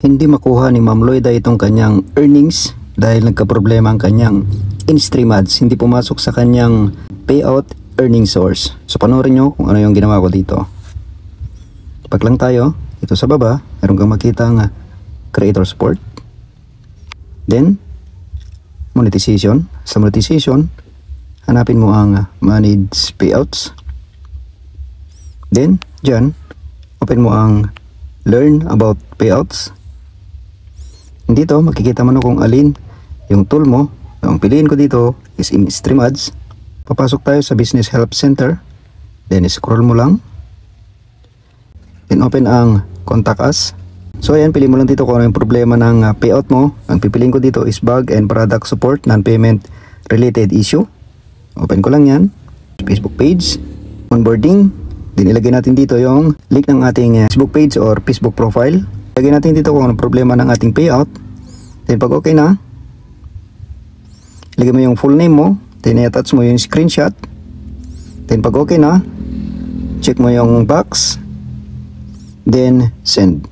Hindi makuha ni Ma'am Loida itong kanyang earnings dahil nagka-problema ang kanyang in-stream ads. Hindi pumasok sa kanyang payout earning source. So panoorin nyo kung ano yung ginawa ko dito. Pag lang tayo, ito sa baba, meron kang makita ang creator support. Then, monetization. Sa monetization, hanapin mo ang manage payouts. Then, dyan, open mo ang learn about payouts. Dito, makikita mo na kung alin yung tool mo. Ang piliin ko dito is in-stream ads. Papasok tayo sa Business Help Center. Then, scroll mo lang. Then, open ang Contact Us. So, ayan, pili mo lang dito kung ano yung problema ng payout mo. Ang pipiliin ko dito is Bug and Product Support, Non-Payment Related Issue. Open ko lang yan. Facebook page. Onboarding. Then, ilagay natin dito yung link ng ating Facebook page or Facebook profile. Ilagay natin dito kung ano problema ng ating payout. Then pag okay na, ilagay mo yung full name mo. Then i-attach mo yung screenshot. Then pag okay na, check mo yung box. Then send.